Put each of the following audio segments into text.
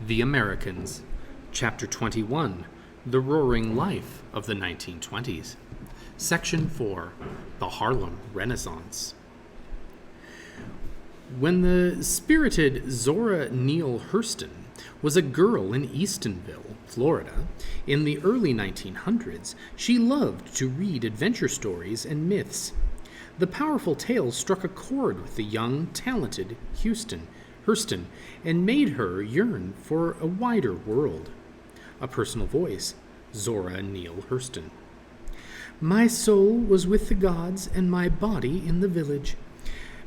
The Americans, Chapter 21, The Roaring Life of the 1920s. Section 4, The Harlem Renaissance. When the spirited Zora Neale Hurston was a girl in Eastonville, Florida, in the early 1900s, she loved to read adventure stories and myths. The powerful tales struck a chord with the young, talented Hurston, and made her yearn for a wider world. A personal voice, Zora Neale Hurston. My soul was with the gods and my body in the village.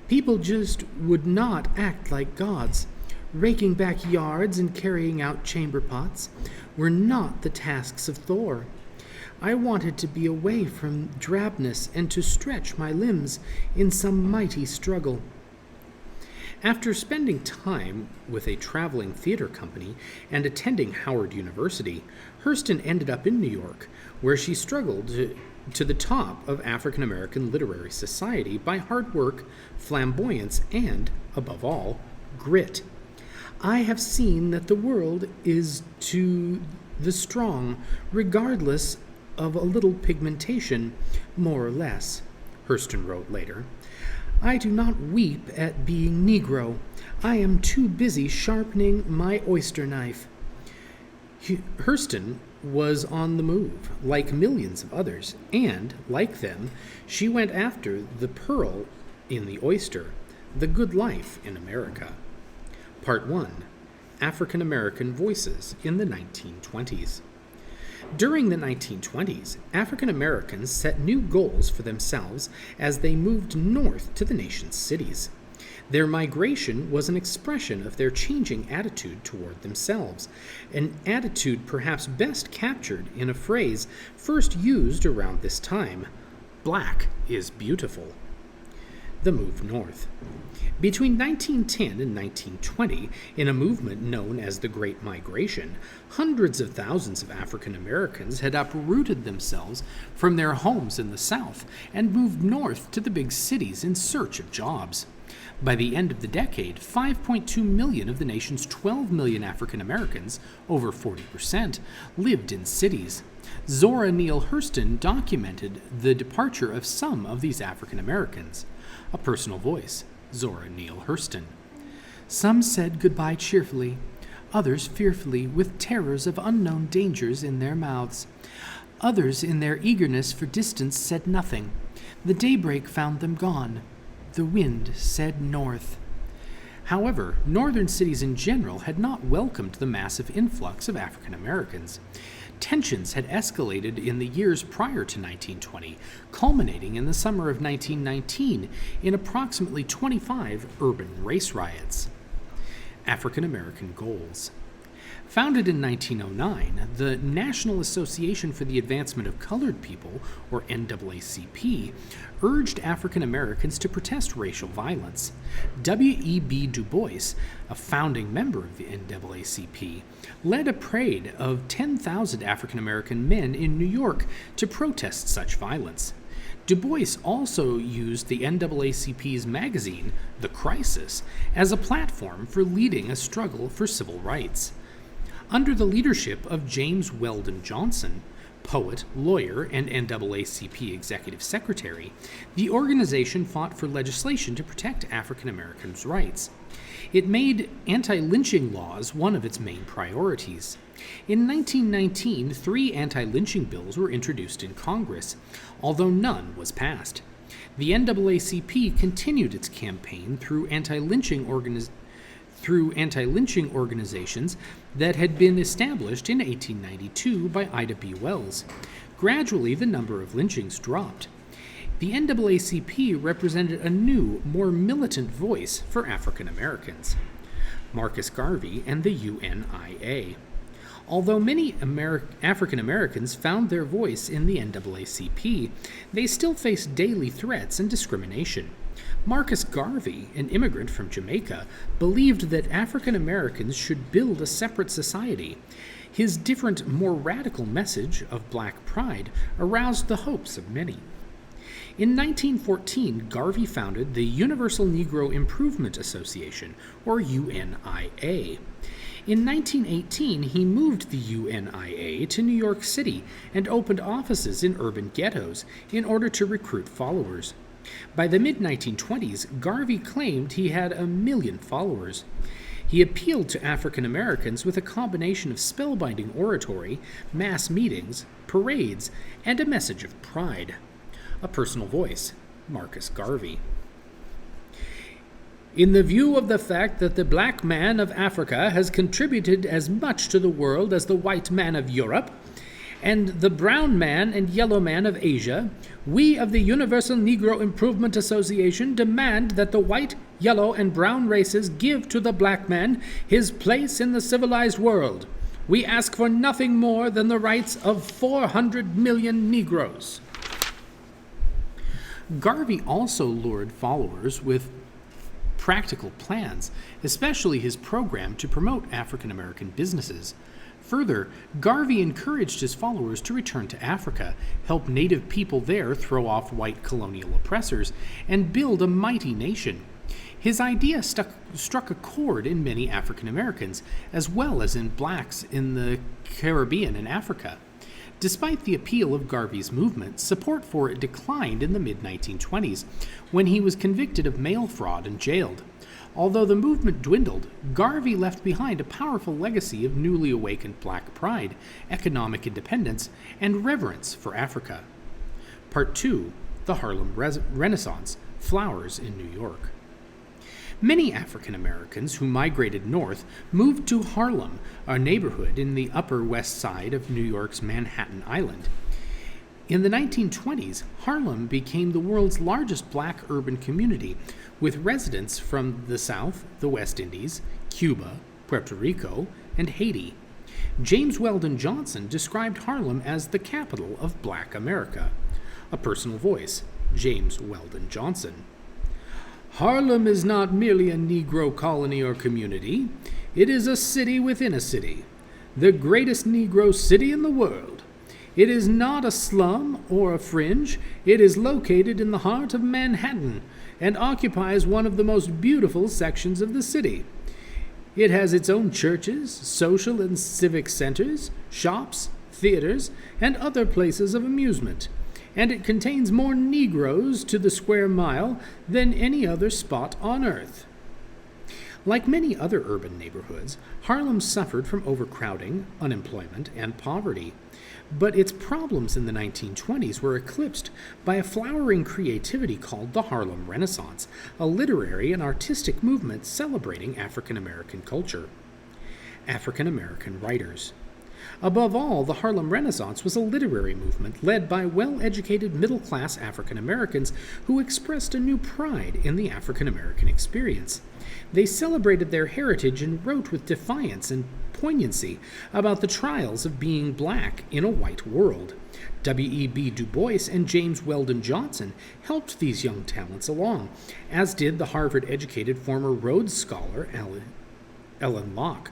People just would not act like gods. Raking back yards and carrying out chamber pots were not the tasks of Thor. I wanted to be away from drabness and to stretch my limbs in some mighty struggle. After spending time with a traveling theater company and attending Howard University, Hurston ended up in New York, where she struggled to the top of African American literary society by hard work, flamboyance, and, above all, grit. I have seen that the world is to the strong, regardless of a little pigmentation, more or less, Hurston wrote later. I do not weep at being Negro. I am too busy sharpening my oyster knife. Hurston was on the move, like millions of others, and, like them, she went after the pearl in the oyster, the good life in America. Part 1. African American Voices in the 1920s. During the 1920s, African Americans set new goals for themselves as they moved north to the nation's cities. Their migration was an expression of their changing attitude toward themselves, an attitude perhaps best captured in a phrase first used around this time: "Black is beautiful." The move north. Between 1910 and 1920, in a movement known as the Great Migration, hundreds of thousands of African Americans had uprooted themselves from their homes in the South and moved north to the big cities in search of jobs. By the end of the decade, 5.2 million of the nation's 12 million African Americans, over 40%, lived in cities. Zora Neale Hurston documented the departure of some of these African Americans. A personal voice, Zora Neale Hurston. Some said goodbye cheerfully, others fearfully, with terrors of unknown dangers in their mouths. Others, in their eagerness for distance, said nothing. The daybreak found them gone. The wind said north. However, northern cities in general had not welcomed the massive influx of African Americans. Tensions had escalated in the years prior to 1920, culminating in the summer of 1919 in approximately 25 urban race riots. African American goals. Founded in 1909, the National Association for the Advancement of Colored People, or NAACP, urged African Americans to protest racial violence. W.E.B. Du Bois, a founding member of the NAACP, led a parade of 10,000 African American men in New York to protest such violence. Du Bois also used the NAACP's magazine, The Crisis, as a platform for leading a struggle for civil rights. Under the leadership of James Weldon Johnson, poet, lawyer, and NAACP executive secretary, the organization fought for legislation to protect African Americans' rights. It made anti-lynching laws one of its main priorities. In 1919, 3 anti-lynching bills were introduced in Congress, although none was passed. The NAACP continued its campaign through anti-lynching organizations that had been established in 1892 by Ida B. Wells. Gradually, the number of lynchings dropped. The NAACP represented a new, more militant voice for African Americans. Marcus Garvey and the UNIA. Although many African Americans found their voice in the NAACP, they still faced daily threats and discrimination. Marcus Garvey, an immigrant from Jamaica, believed that African Americans should build a separate society. His different, more radical message of black pride aroused the hopes of many. In 1914, Garvey founded the Universal Negro Improvement Association, or UNIA. In 1918, he moved the UNIA to New York City and opened offices in urban ghettos in order to recruit followers. By the mid-1920s, Garvey claimed he had 1 million followers. He appealed to African Americans with a combination of spellbinding oratory, mass meetings, parades, and a message of pride. A personal voice, Marcus Garvey. In the view of the fact that the black man of Africa has contributed as much to the world as the white man of Europe, and the brown man and yellow man of Asia, we of the Universal Negro Improvement Association demand that the white, yellow, and brown races give to the black man his place in the civilized world. We ask for nothing more than the rights of 400 million Negroes. Garvey also lured followers with practical plans, especially his program to promote African American businesses. Further, Garvey encouraged his followers to return to Africa, help native people there throw off white colonial oppressors, and build a mighty nation. His idea struck a chord in many African Americans, as well as in blacks in the Caribbean and Africa. Despite the appeal of Garvey's movement, support for it declined in the mid-1920s, when he was convicted of mail fraud and jailed. Although the movement dwindled, Garvey left behind a powerful legacy of newly awakened black pride, economic independence, and reverence for Africa. Part 2. The Harlem Renaissance, Flowers in New York. Many African Americans who migrated north moved to Harlem, a neighborhood in the Upper West Side of New York's Manhattan Island. In the 1920s, Harlem became the world's largest black urban community, with residents from the South, the West Indies, Cuba, Puerto Rico, and Haiti. James Weldon Johnson described Harlem as the capital of Black America. A personal voice, James Weldon Johnson. Harlem is not merely a Negro colony or community. It is a city within a city, the greatest Negro city in the world. It is not a slum or a fringe. It is located in the heart of Manhattan and occupies one of the most beautiful sections of the city. It has its own churches, social and civic centers, shops, theaters, and other places of amusement, and it contains more Negroes to the square mile than any other spot on earth. Like many other urban neighborhoods, Harlem suffered from overcrowding, unemployment, and poverty. But its problems in the 1920s were eclipsed by a flowering creativity called the Harlem Renaissance, a literary and artistic movement celebrating African American culture. African American writers. Above all, the Harlem Renaissance was a literary movement led by well-educated middle-class African Americans who expressed a new pride in the African American experience. They celebrated their heritage and wrote with defiance and poignancy about the trials of being black in a white world. W.E.B. Du Bois and James Weldon Johnson helped these young talents along, as did the Harvard-educated former Rhodes Scholar Ellen Locke.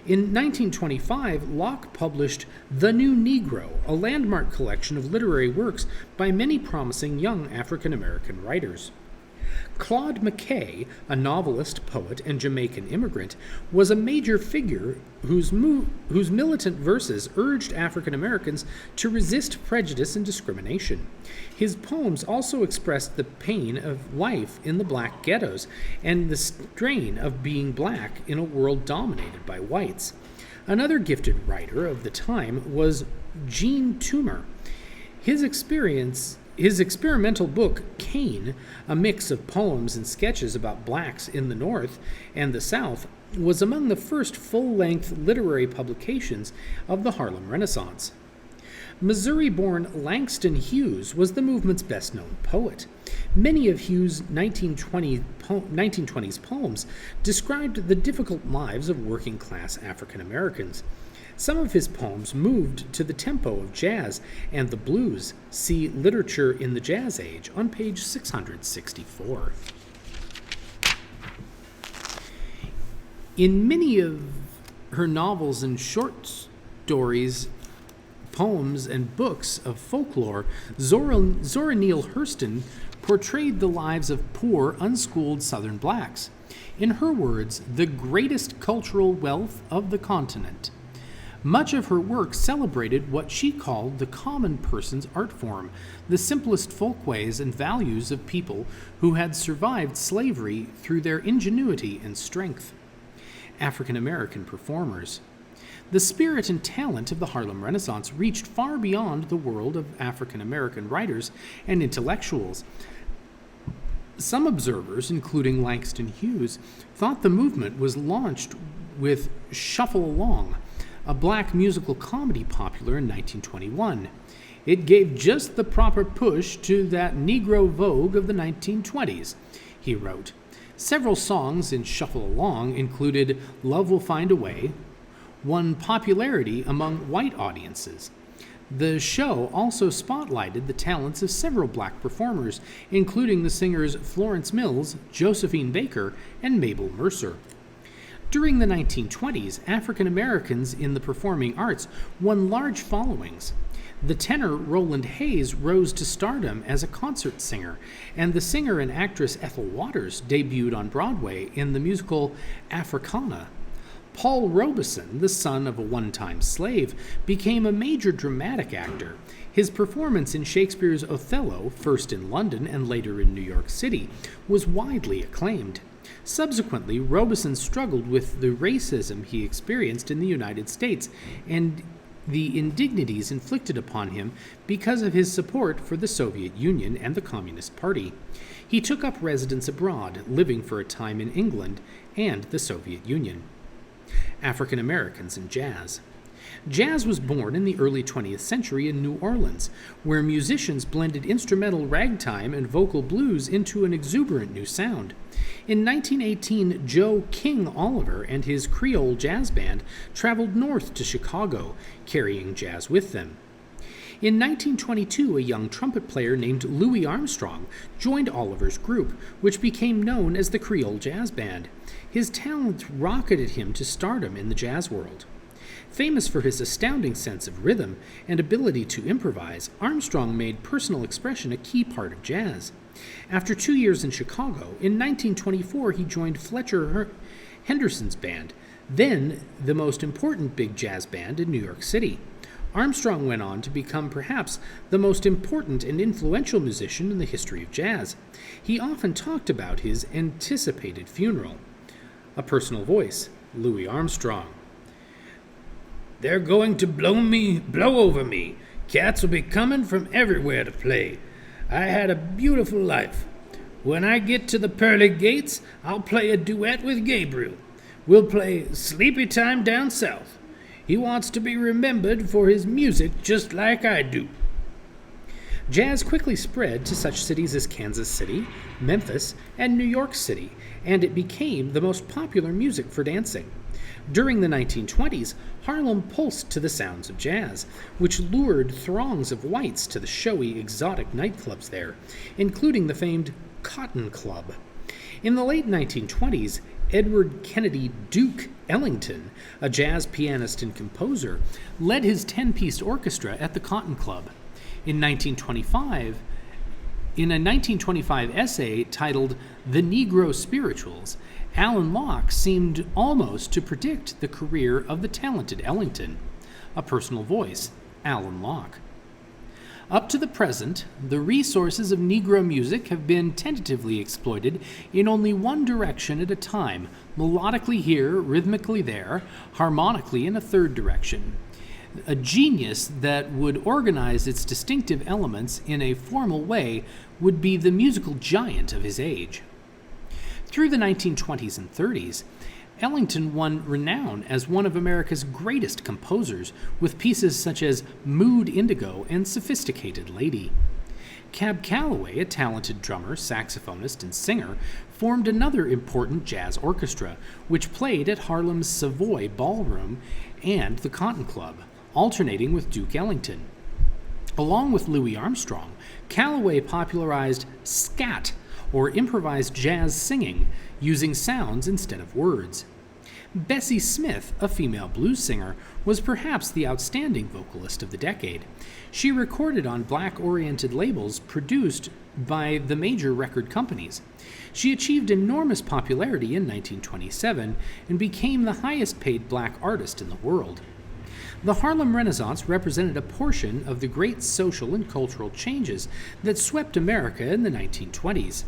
In 1925, Locke published The New Negro, a landmark collection of literary works by many promising young African American writers. Claude McKay, a novelist, poet, and Jamaican immigrant, was a major figure whose militant verses urged African Americans to resist prejudice and discrimination. His poems also expressed the pain of life in the black ghettos and the strain of being black in a world dominated by whites. Another gifted writer of the time was Gene Toomer. His experimental book, Cain, a mix of poems and sketches about blacks in the North and the South, was among the first full-length literary publications of the Harlem Renaissance. Missouri-born Langston Hughes was the movement's best-known poet. Many of Hughes' 1920s poems described the difficult lives of working-class African Americans. Some of his poems moved to the tempo of jazz and the blues. See Literature in the Jazz Age on page 664. In many of her novels and short stories, poems, and books of folklore, Zora Neale Hurston portrayed the lives of poor, unschooled Southern blacks. in her words, the greatest cultural wealth of the continent. Much of her work celebrated what she called the common person's art form, the simplest folkways and values of people who had survived slavery through their ingenuity and strength. African American performers. The spirit and talent of the Harlem Renaissance reached far beyond the world of African American writers and intellectuals. Some observers, including Langston Hughes, thought the movement was launched with Shuffle Along, a black musical comedy popular in 1921. It gave just the proper push to that Negro vogue of the 1920s, he wrote. Several songs in Shuffle Along included Love Will Find a Way, won popularity among white audiences. The show also spotlighted the talents of several black performers, including the singers Florence Mills, Josephine Baker, and Mabel Mercer. During the 1920s, African Americans in the performing arts won large followings. The tenor Roland Hayes rose to stardom as a concert singer, and the singer and actress Ethel Waters debuted on Broadway in the musical Africana. Paul Robeson, the son of a one-time slave, became a major dramatic actor. His performance in Shakespeare's Othello, first in London and later in New York City, was widely acclaimed. Subsequently, Robeson struggled with the racism he experienced in the United States and the indignities inflicted upon him because of his support for the Soviet Union and the Communist Party. He took up residence abroad, living for a time in England and the Soviet Union. African Americans in jazz. Jazz was born in the early 20th century in New Orleans, where musicians blended instrumental ragtime and vocal blues into an exuberant new sound. In 1918, Joe King Oliver and his Creole Jazz Band traveled north to Chicago, carrying jazz with them. In 1922, a young trumpet player named Louis Armstrong joined Oliver's group, which became known as the Creole Jazz Band. His talent rocketed him to stardom in the jazz world. Famous for his astounding sense of rhythm and ability to improvise, Armstrong made personal expression a key part of jazz. After 2 years in Chicago, in 1924 he joined Fletcher Henderson's band, then the most important big jazz band in New York City. Armstrong went on to become perhaps the most important and influential musician in the history of jazz. He often talked about his anticipated funeral. A personal voice, Louis Armstrong. They're going to blow over me. Cats will be coming from everywhere to play. I had a beautiful life. When I get to the pearly gates, I'll play a duet with Gabriel. We'll play Sleepy Time Down South. He wants to be remembered for his music just like I do. Jazz quickly spread to such cities as Kansas City, Memphis, and New York City, and it became the most popular music for dancing. During the 1920s, Harlem pulsed to the sounds of jazz, which lured throngs of whites to the showy, exotic nightclubs there, including the famed Cotton Club. In the late 1920s, Edward Kennedy Duke Ellington, a jazz pianist and composer, led his 10-piece orchestra at the Cotton Club. In a 1925 essay titled The Negro Spirituals, Alan Locke seemed almost to predict the career of the talented Ellington. A personal voice, Alan Locke. Up to the present, the resources of Negro music have been tentatively exploited in only one direction at a time, melodically here, rhythmically there, harmonically in a third direction. A genius that would organize its distinctive elements in a formal way would be the musical giant of his age. Through the 1920s and 30s, Ellington won renown as one of America's greatest composers, with pieces such as Mood Indigo and Sophisticated Lady. Cab Calloway, a talented drummer, saxophonist, and singer, formed another important jazz orchestra, which played at Harlem's Savoy Ballroom and the Cotton Club, alternating with Duke Ellington. Along with Louis Armstrong, Calloway popularized scat, or improvised jazz singing, using sounds instead of words. Bessie Smith, a female blues singer, was perhaps the outstanding vocalist of the decade. She recorded on black-oriented labels produced by the major record companies. She achieved enormous popularity in 1927 and became the highest-paid black artist in the world. The Harlem Renaissance represented a portion of the great social and cultural changes that swept America in the 1920s.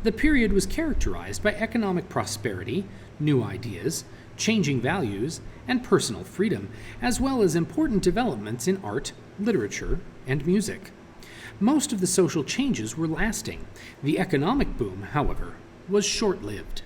The period was characterized by economic prosperity, new ideas, changing values, and personal freedom, as well as important developments in art, literature, and music. Most of the social changes were lasting. The economic boom, however, was short-lived.